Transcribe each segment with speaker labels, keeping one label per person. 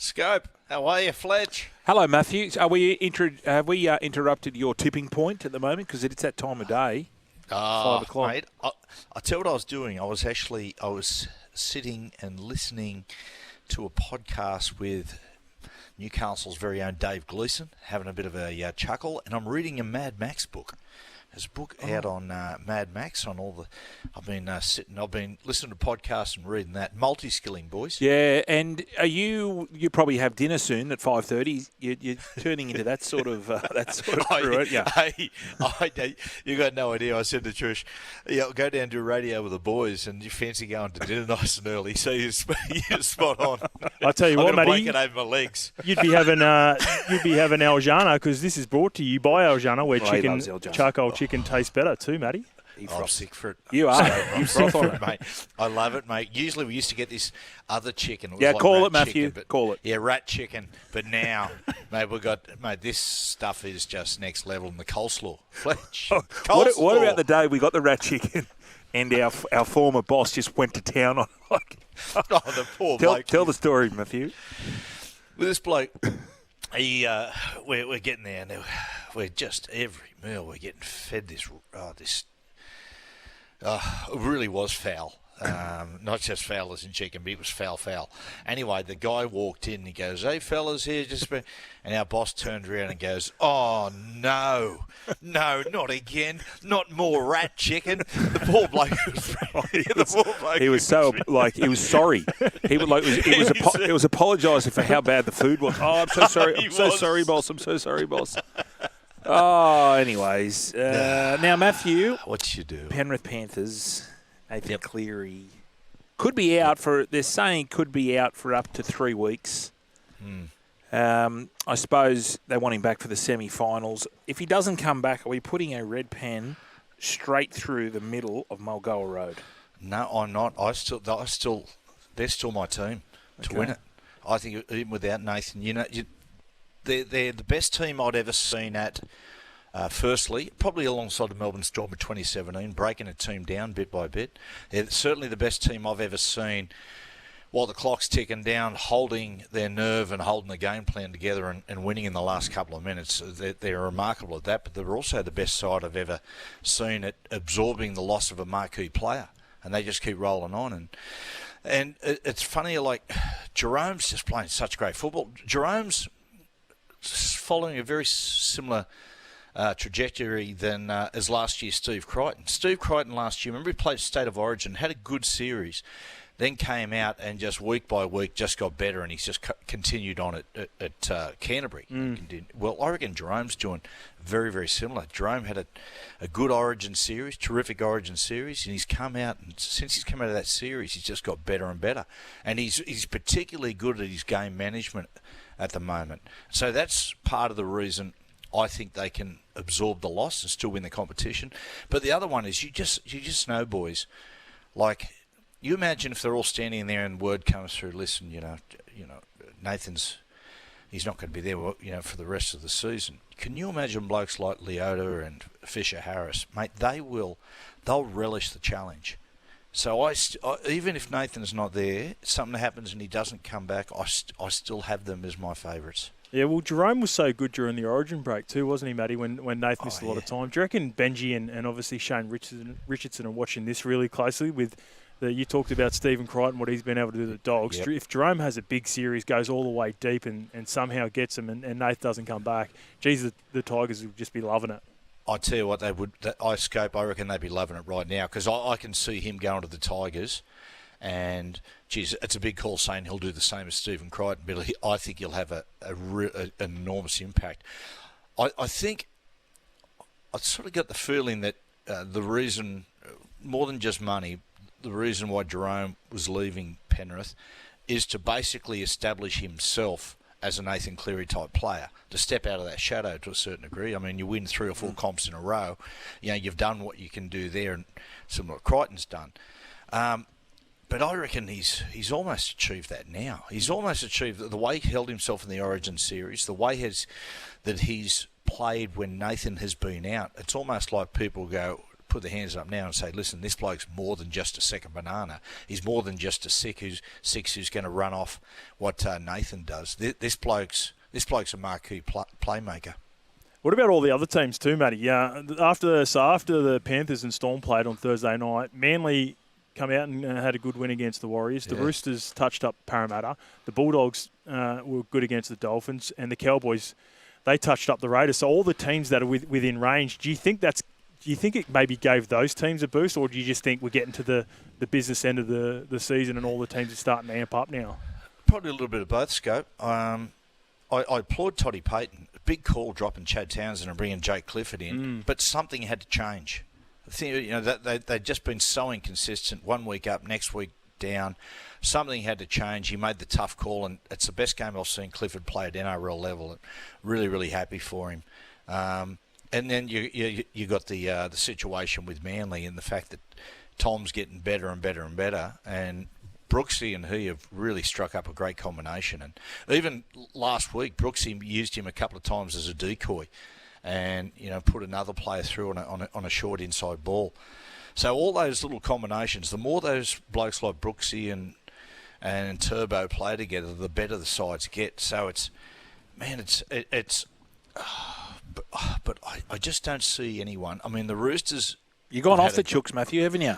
Speaker 1: Scope, how are you, Fletch?
Speaker 2: Hello, Matthew. Have we interrupted your tipping point at the moment? Because it's that time of day, 5 o'clock.
Speaker 1: Mate, I'll tell you what I was doing. I was sitting and listening to a podcast with Newcastle's very own Dave Gleeson, having a bit of a chuckle, and I'm reading a Mad Max book. There's a book out on Mad Max on all the. I've been listening to podcasts and reading that. Multi-skilling, boys.
Speaker 2: Yeah, and you probably have dinner soon at 5:30. You're turning into that sort of crew, aren't you?
Speaker 1: Hey, you got no idea. I said to Trish, I'll go down and do radio with the boys, and you fancy going to dinner nice and early, so you're spot on.
Speaker 3: I tell you what, Matty,
Speaker 1: break it over my legs.
Speaker 3: You'd be having Aljana, because this is brought to you by Aljana, where charcoal chicken tastes better too, Matty.
Speaker 1: I'm sick for it.
Speaker 2: You are.
Speaker 1: I'm sick for it, mate. I love it, mate. Usually we used to get this other chicken.
Speaker 2: Call it, Matthew. Call it.
Speaker 1: Yeah, rat chicken. But now, mate, this stuff is just next level in the coleslaw. Fletch.
Speaker 2: What about the day we got the rat chicken and our former boss just went to town on
Speaker 1: the poor bloke.
Speaker 2: Tell the story, Matthew.
Speaker 1: With this bloke, we're getting there now. We're just every meal we're getting fed this. It really was foul. Not just foul as in chicken, but it was foul. Anyway, the guy walked in and he goes, "Hey, fellas, here, and our boss turned around and goes, "Oh, no, not again. Not more rat chicken." The poor bloke
Speaker 2: he was sorry. He was apologising for how bad the food was. Oh, I'm so sorry. I'm so sorry, boss. Oh, anyways. Now, Matthew.
Speaker 1: What you do?
Speaker 2: Penrith Panthers, Nathan Cleary, could be out for up to 3 weeks. I suppose they want him back for the semi-finals. If he doesn't come back, are we putting a red pen straight through the middle of Mulgoa Road?
Speaker 1: No, I'm not. They're still my team to win it. I think even without Nathan, they're the best team I'd ever seen at, firstly, probably alongside the Melbourne Storm of 2017, breaking a team down bit by bit. They're certainly the best team I've ever seen while the clock's ticking down, holding their nerve and holding the game plan together and winning in the last couple of minutes. They're remarkable at that, but they're also the best side I've ever seen at absorbing the loss of a marquee player, and they just keep rolling on. And it's funny, like, Jarome's just playing such great football. Jarome's following a very similar trajectory than as last year Steve Crichton. Steve Crichton last year, remember, he played State of Origin, had a good series, then came out and just week by week just got better, and he's just continued on at Canterbury. Well, I reckon Jarome's doing very, very similar. Jarome had a good Origin series, terrific Origin series, and he's come out, and since he's come out of that series, he's just got better and better. And he's particularly good at his game management at the moment. So that's part of the reason I think they can absorb the loss and still win the competition. But the other one is you just know, boys, like, you imagine if they're all standing there and word comes through, listen, Nathan's, he's not going to be there, for the rest of the season. Can you imagine blokes like Leota and Fisher Harris, mate? They'll relish the challenge. So even if Nathan's not there, something happens and he doesn't come back, I still have them as my favourites.
Speaker 3: Yeah, well, Jarome was so good during the Origin break too, wasn't he, Matty, when Nathan missed a lot of time. Do you reckon Benji and obviously Shane Richardson are watching this really closely with you talked about Stephen Crichton, what he's been able to do to the Dogs. Yep. If Jarome has a big series, goes all the way deep and somehow gets him and Nath doesn't come back, geez, the Tigers would just be loving it.
Speaker 1: I tell you what, they would. I reckon they'd be loving it right now, because I can see him going to the Tigers, and geez, it's a big call saying he'll do the same as Stephen Crichton, but I think he'll have an enormous impact. I think I sort of got the feeling that the reason, more than just money, the reason why Jarome was leaving Penrith is to basically establish himself as a Nathan Cleary type player, to step out of that shadow to a certain degree. I mean, you win 3 or 4 comps in a row, you've done what you can do there, and similar to what Crichton's done. But I reckon he's almost achieved that now. He's almost achieved the way he held himself in the Origin series, the way that he's played when Nathan has been out. It's almost like people put their hands up now and say, listen, this bloke's more than just a second banana. He's more than just a six who's going to run off what Nathan does. This bloke's a marquee playmaker.
Speaker 3: What about all the other teams too, Matty? After the Panthers and Storm played on Thursday night, Manly come out and had a good win against the Warriors. The Roosters touched up Parramatta. The Bulldogs were good against the Dolphins, and the Cowboys, they touched up the Raiders. So all the teams that are within range, do you think it maybe gave those teams a boost, or do you just think we're getting to the business end of the season and all the teams are starting to amp up now?
Speaker 1: Probably a little bit of both, Scope. I applaud Toddy Payton. Big call dropping Chad Townsend and bringing Jake Clifford in, but something had to change. I think they'd just been so inconsistent. 1 week up, next week down. Something had to change. He made the tough call, and it's the best game I've seen Clifford play at NRL level. Really, really happy for him. And then you got the situation with Manly and the fact that Tom's getting better and better and better, and Brooksy and he have really struck up a great combination. And even last week, Brooksy used him a couple of times as a decoy, and put another player through on a short inside ball. So all those little combinations, the more those blokes like Brooksy and Turbo play together, the better the sides get. So but I just don't see anyone. I mean, the Roosters.
Speaker 2: You've gone off the Chooks, Matthew, haven't you?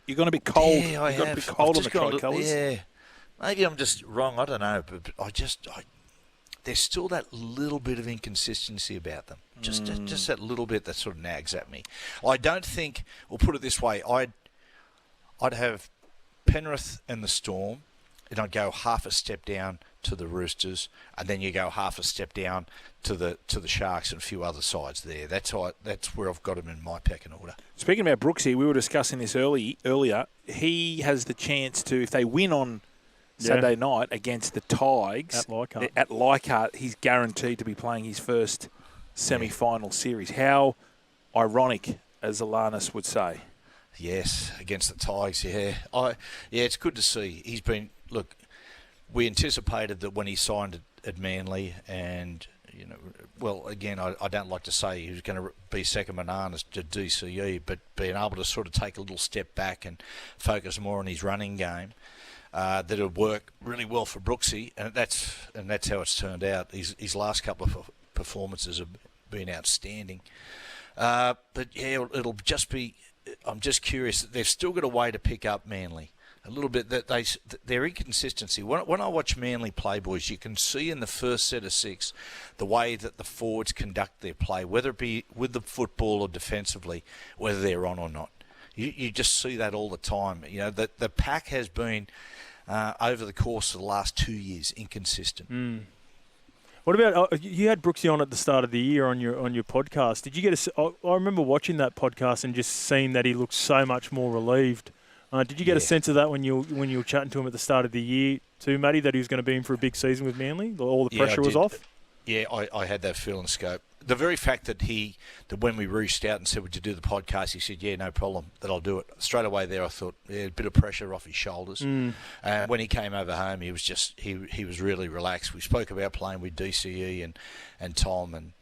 Speaker 2: You've gone a bit cold.
Speaker 1: Yeah, I have.
Speaker 2: Got a bit cold on the tricolours.
Speaker 1: Yeah, maybe I'm just wrong. I don't know, but there's still that little bit of inconsistency about them. Just that little bit that sort of nags at me. I don't think, we'll put it this way, I'd have Penrith and the Storm, and I'd go half a step down to the Roosters, and then you go half a step down to the Sharks and a few other sides there. That's where I've got them in my pecking order. Speaking
Speaker 2: about Brooksy, we were discussing this earlier. He has the chance to, if they win on Saturday night against the Tigers at Leichhardt, he's guaranteed to be playing his first semi-final series. How ironic, as Alanis would say.
Speaker 1: Yes, against the Tigers, it's good to see. He's been, look, we anticipated that when he signed at Manly, and, again, I don't like to say he was going to be second bananas to DCE, but being able to sort of take a little step back and focus more on his running game, that it'll work really well for Brooksy, and that's how it's turned out. His last couple of performances have been outstanding. But it'll just be. I'm just curious. They've still got a way to pick up Manly a little bit. That their inconsistency. When I watch Manly play, boys, you can see in the first set of six the way that the forwards conduct their play, whether it be with the football or defensively, whether they're on or not. You just see that all the time. The pack has been over the course of the last 2 years inconsistent.
Speaker 3: What about you had Brooksy on at the start of the year on your podcast? Did you get I remember watching that podcast and just seeing that he looked so much more relieved. Did you get a sense of that when you were chatting to him at the start of the year too, Matty, that he was going to be in for a big season with Manly? All the pressure was off?
Speaker 1: Yeah, I had that feeling, Scope. The very fact that when we reached out and said, would you do the podcast, he said, yeah, no problem, that I'll do it. Straight away there, I thought, a bit of pressure off his shoulders. And when he came over home, he was just, he was really relaxed. We spoke about playing with DCE and Tom. And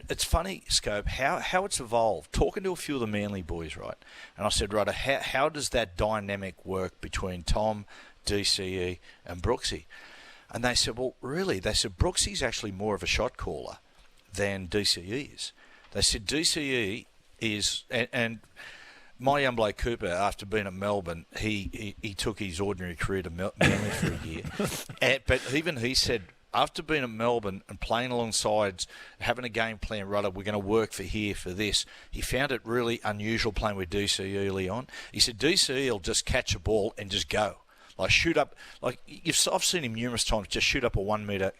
Speaker 1: it's funny, Scope, how it's evolved. Talking to a few of the Manly boys, right? And I said, right, how does that dynamic work between Tom, DCE and Brooksy? And they said, well, really? They said, Brooksy's actually more of a shot caller than DCE is. They said DCE is, and my young bloke Cooper, after being at Melbourne, he took his ordinary career to Manly for a year. But even he said, after being at Melbourne and playing alongside, having a game plan, right, we're going to work for this, he found it really unusual playing with DCE early on. He said DCE will just catch a ball and just go. Like shoot up, I've seen him numerous times just shoot up a 1 metre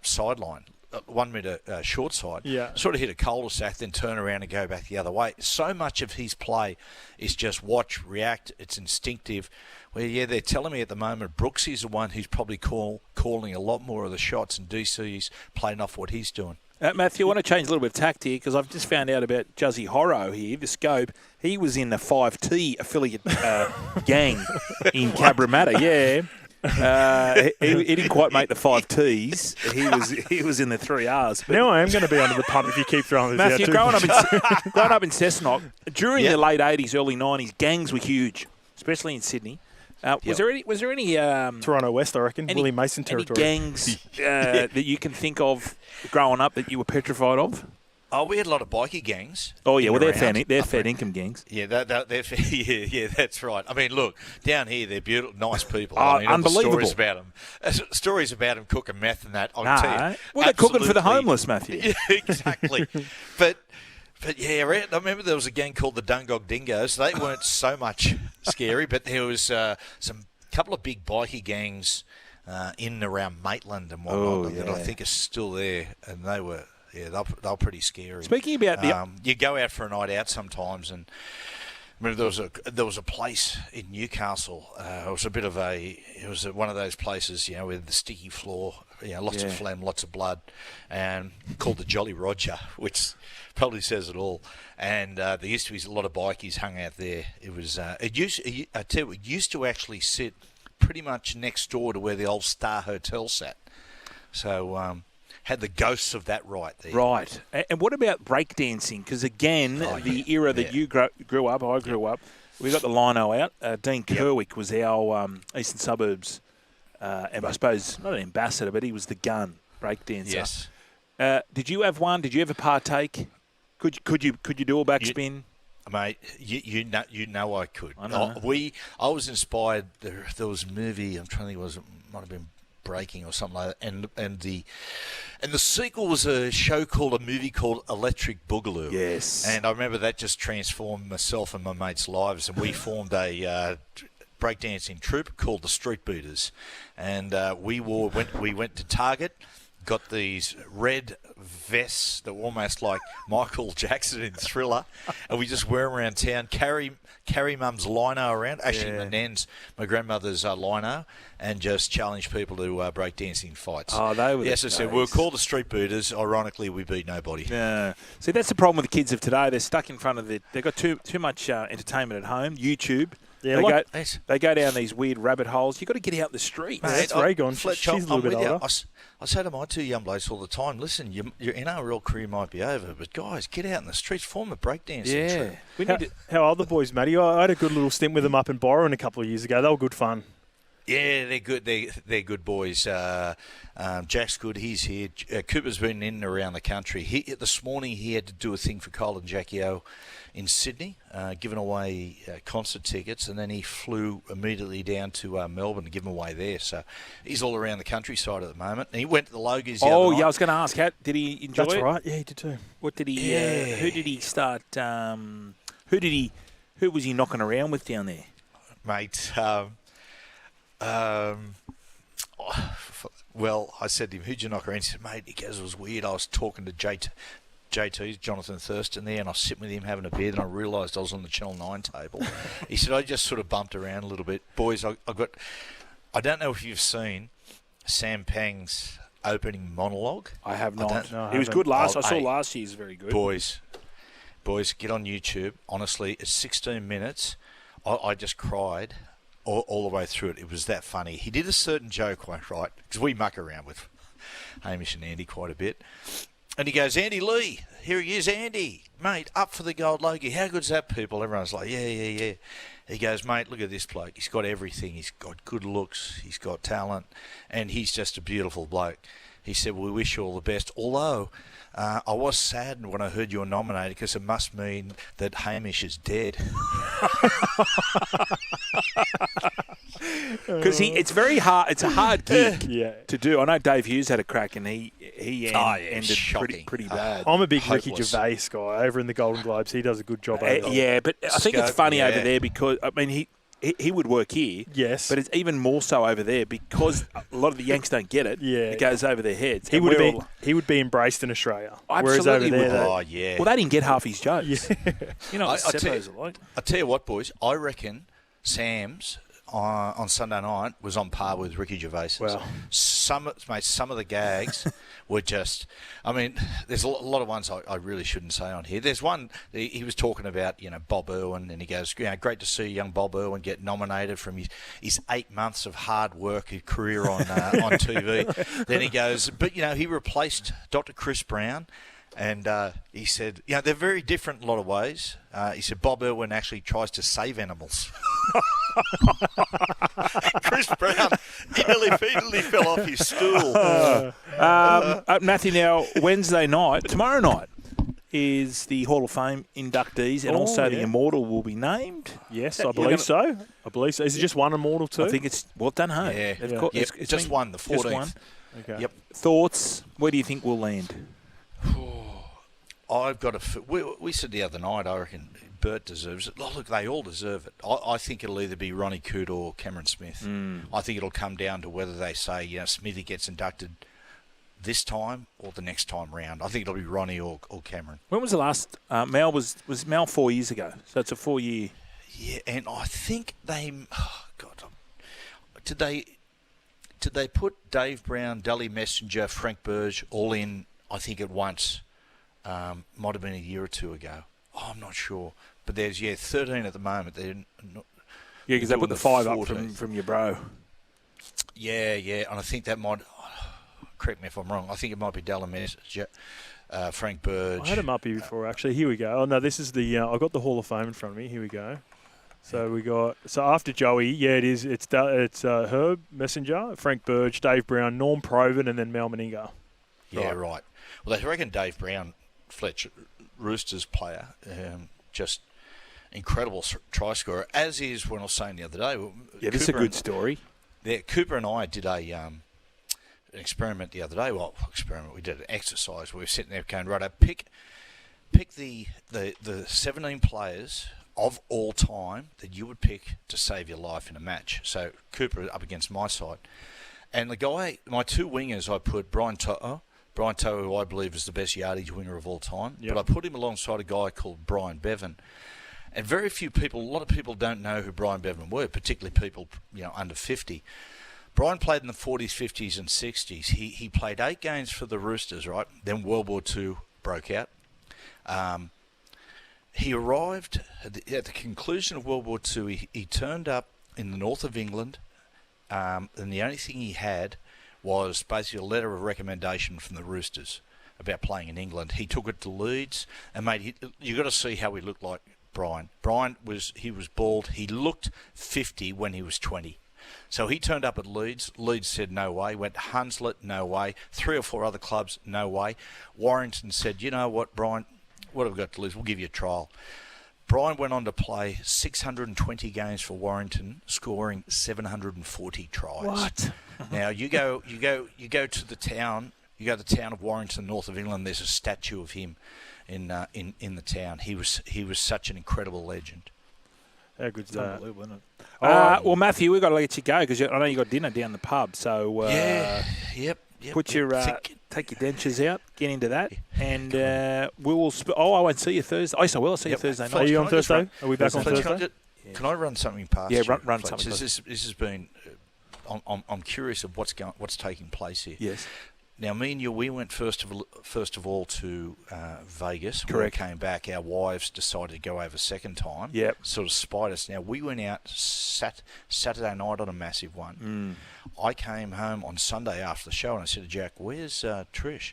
Speaker 1: sideline, 1 metre short side, sort of hit a cul-de-sac, then turn around and go back the other way. So much of his play is just watch, react, it's instinctive. Where, they're telling me at the moment Brooksy's the one who's probably calling a lot more of the shots, and DC's playing off what he's doing.
Speaker 2: Matthew, I want to change a little bit of tact here because I've just found out about Juzzy Horro here, the Scope. He was in the 5T affiliate gang in Cabramatta, He didn't quite make the 5 Ts. He was in the 3 Rs.
Speaker 3: Now I am going to be under the pump if you keep throwing this
Speaker 2: Matthew,
Speaker 3: out too.
Speaker 2: growing up in Cessnock, during the late 80s, early 90s, gangs were huge, especially in Sydney. Was there any
Speaker 3: Toronto West, I reckon.
Speaker 2: Any,
Speaker 3: Willie Mason territory.
Speaker 2: Any gangs that you can think of growing up that you were petrified of?
Speaker 1: Oh, we had a lot of bikie gangs.
Speaker 2: Oh, yeah, well, they're fair income gangs.
Speaker 1: Yeah, they're yeah, that's right. I mean, look, down here, they're beautiful, nice people.
Speaker 2: Oh,
Speaker 1: I mean,
Speaker 2: unbelievable.
Speaker 1: Stories about them cooking meth and that, I'll tell you.
Speaker 2: Well, they're cooking for the homeless, Matthew.
Speaker 1: Yeah, exactly. But yeah, I remember there was a gang called the Dungog Dingoes. They weren't so much scary, but there was some couple of big bikie gangs in and around Maitland and whatnot that I think are still there, and they were... Yeah, they're pretty scary.
Speaker 2: Speaking about
Speaker 1: you go out for a night out sometimes, and I remember there was a place in Newcastle. It was one of those places, with the sticky floor, lots of phlegm, lots of blood, and called the Jolly Roger, which probably says it all. And there used to be a lot of bikies hung out there. It was it used to actually sit pretty much next door to where the old Star Hotel sat. So. Had the ghosts of that right there.
Speaker 2: Right. And what about breakdancing? Because, again, the era that you grew up, I grew up, we got the lino out. Dean Kerwick was our Eastern Suburbs, and I suppose, not an ambassador, but he was the gun breakdancer.
Speaker 1: Yes.
Speaker 2: Did you have one? Did you ever partake? Could you do a backspin?
Speaker 1: Mate, you know I could.
Speaker 2: I know.
Speaker 1: I was inspired. There was a movie, I'm trying to think, it might have been Breaking or something like that, and the sequel was a movie called Electric Boogaloo.
Speaker 2: Yes.
Speaker 1: And I remember that just transformed myself and my mates' lives, and we formed a breakdancing troupe called the Street Beaters, and we went to Target, got these red vests that were almost like Michael Jackson in Thriller, and we just wear them around town, carry mum's lino around, actually my grandmother's lino, and just challenge people to breakdancing fights.
Speaker 2: Oh, they were
Speaker 1: Yes, I said, we were called the Street Beaters. Ironically, we beat nobody.
Speaker 2: Yeah. See, that's the problem with the kids of today. They're stuck in front of they've got too much entertainment at home, YouTube.
Speaker 3: Yeah,
Speaker 2: they go down these weird rabbit holes. You've got to get out in the streets.
Speaker 3: Mate, that's Raygon. She's a little bit older.
Speaker 1: I say to my 2 young blokes all the time, listen, your NRL career might be over, but guys, get out in the streets, form a breakdancing troupe.
Speaker 3: How old the boys, Matty? I had a good little stint with them up in Byron a couple of years ago. They were good fun.
Speaker 1: Yeah, they're good. They're good boys. Jack's good. He's here. Cooper's been in and around the country. This morning he had to do a thing for Cole and Jackie O in Sydney, giving away concert tickets, and then he flew immediately down to Melbourne to give them away there. So he's all around the countryside at the moment. And he went to the Logies.
Speaker 2: Oh, yeah, I was going to ask, did he enjoy it?
Speaker 3: That's right. Yeah, he did too.
Speaker 2: What did he? Who did he start? Who was he knocking around with down there,
Speaker 1: mate? Well, I said to him, who'd you knock around? He said, mate, he goes, it was weird. I was talking to JT's Jonathan Thurston there, and I was sitting with him having a beer, and I realised I was on the Channel 9 table. He said, I just sort of bumped around a little bit. Boys, I don't know if you've seen Sam Pang's opening monologue.
Speaker 2: I have not. No, he was good last. I saw last year's very good.
Speaker 1: Boys, get on YouTube. Honestly, it's 16 minutes. I just cried all the way through it. It was that funny. He did a certain joke, right? Because we muck around with Hamish and Andy quite a bit. And he goes, Andy Lee, here he is, Andy, mate, up for the gold Logie. How good's that, people? Everyone's like, yeah. He goes, mate, look at this bloke. He's got everything. He's got good looks. He's got talent. And he's just a beautiful bloke. He said, we wish you all the best. Although, I was saddened when I heard you were nominated because it must mean that Hamish is dead.
Speaker 2: Because it's very hard. It's a hard gig to do. I know Dave Hughes had a crack and he ended pretty bad.
Speaker 3: I'm a big Ricky Gervais guy over in the Golden Globes. He does a good job over there.
Speaker 2: Yeah, but I think it's funny over there because, I mean, he would work here.
Speaker 3: Yes.
Speaker 2: But it's even more so over there because a lot of the Yanks don't get it.
Speaker 3: Yeah.
Speaker 2: It goes over their heads.
Speaker 3: He would be embraced in Australia.
Speaker 2: Absolutely
Speaker 3: whereas over there,
Speaker 2: well, they didn't get half his jokes.
Speaker 3: Yeah.
Speaker 2: You know what Seppos are like.
Speaker 1: I tell you what, boys, I reckon Sam's on Sunday night was on par with Ricky Gervais's.
Speaker 2: Wow.
Speaker 1: Some of the gags were just... I mean, there's a lot of ones I really shouldn't say on here. There's one, he was talking about, Bob Irwin, and he goes, great to see young Bob Irwin get nominated from his 8 months of hard work, his career on TV. Then he goes, but, he replaced Dr. Chris Brown. And he said, they're very different in a lot of ways. He said Bob Irwin actually tries to save animals. Chris Brown, he nearly fell off his stool.
Speaker 2: Matthew, now, Wednesday night, tomorrow night, is the Hall of Fame inductees, and also the Immortal will be named.
Speaker 3: Yes, I believe so. Is it just one Immortal too?
Speaker 2: I think it's, don't know.
Speaker 1: Yeah,
Speaker 2: it's
Speaker 1: just one, the 14th.
Speaker 2: Just one.
Speaker 3: Okay.
Speaker 1: Yep.
Speaker 2: Thoughts? Where do you think we'll land?
Speaker 1: I've got we said the other night, I reckon Bert deserves it. Oh, look, they all deserve it. I think it'll either be Ronnie Coote or Cameron Smith. I think it'll come down to whether they say, Smithy gets inducted this time or the next time round. I think it'll be Ronnie or Cameron.
Speaker 2: When was the last? Mel was Mel 4 years ago, so it's a 4-year.
Speaker 1: Yeah, and I think they... Oh, God. Did they put Dave Brown, Dully Messenger, Frank Burge all in, I think, at once? Might have been a year or two ago. Oh, I'm not sure. But there's, 13 at the moment. They're not,
Speaker 2: because they put the 5 up from your bro.
Speaker 1: Yeah, and I think that might... correct me if I'm wrong. I think it might be Dallas, Frank Burge.
Speaker 3: I had him up here before, actually. Here we go. Oh, no, this is the... I've got the Hall of Fame in front of me. Here we go. So we got... So after Joey, it is. It's Herb Messenger, Frank Burge, Dave Brown, Norm Proven, and then Mel Meninga.
Speaker 1: Yeah, right. Well, they reckon Dave Brown, Fletch, Roosters player, just incredible try scorer, as is when I was saying the other day.
Speaker 2: Yeah, this is a good story.
Speaker 1: Yeah, Cooper and I did an experiment the other day. We did an exercise. We were sitting there going, right, pick the 17 players of all time that you would pick to save your life in a match. So Cooper up against my side. And the guy, my 2 wingers, I put Brian To'o, who I believe is the best yardage winger of all time. Yep. But I put him alongside a guy called Brian Bevan. And a lot of people don't know who Brian Bevan were, particularly people under 50. Brian played in the 40s, 50s and 60s. He played 8 games for the Roosters, right? Then World War II broke out. He arrived at the conclusion of World War II. He turned up in the north of England, and the only thing he had was basically a letter of recommendation from the Roosters about playing in England. He took it to Leeds, and mate, you got to see how he looked like Brian. Was bald. He looked 50 when he was 20. So he turned up at Leeds. Leeds said no way. Went to Hunslet, no way. 3 or 4 other clubs, no way. Warrington said, you know what, Brian, what have we got to lose? We'll give you a trial. Brian went on to play 620 games for Warrington, scoring 740 tries.
Speaker 2: What?
Speaker 1: Now you go to the town. You go to the town of Warrington, north of England. There's a statue of him in the town. He was such an incredible legend.
Speaker 3: How good's that?
Speaker 2: Unbelievable, isn't it? Well, Matthew, we've got to let you go because I know you got dinner down the pub. So
Speaker 1: yep.
Speaker 2: Put your take your dentures out, get into that, and we will. I won't see you Thursday. Oh, yes, I will. I'll see you Thursday night.
Speaker 3: Are you on Thursday? Are we back on Thursday?
Speaker 1: Can I run something past you?
Speaker 2: Yeah, run something.
Speaker 1: This has been. I'm curious of what's taking place here.
Speaker 2: Yes.
Speaker 1: Now, me and you, we went first of all to Vegas.
Speaker 2: Correct.
Speaker 1: When we came back, our wives decided to go over a second time.
Speaker 2: Yep.
Speaker 1: Sort of spied us. Now, we went out Saturday night on a massive one. I came home on Sunday after the show and I said to Jack, where's Trish?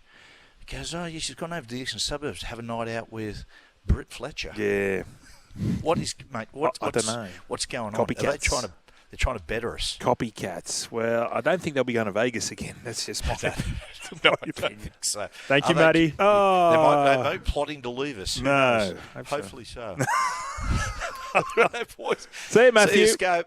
Speaker 1: He goes, oh, yeah, she's gone over to the eastern suburbs to have a night out with Britt Fletcher.
Speaker 2: Yeah.
Speaker 1: What is, mate,
Speaker 2: I don't know.
Speaker 1: What's going
Speaker 2: Copycats.
Speaker 1: On? Are they they're trying to better us?
Speaker 2: Copycats. Well, I don't think they'll be going to Vegas again. That's just my
Speaker 1: opinion. So.
Speaker 3: Thank you, Matty.
Speaker 1: They might be plotting to leave us.
Speaker 2: No.
Speaker 1: Hopefully so.
Speaker 2: See you, Matthew.
Speaker 1: See you, Scope.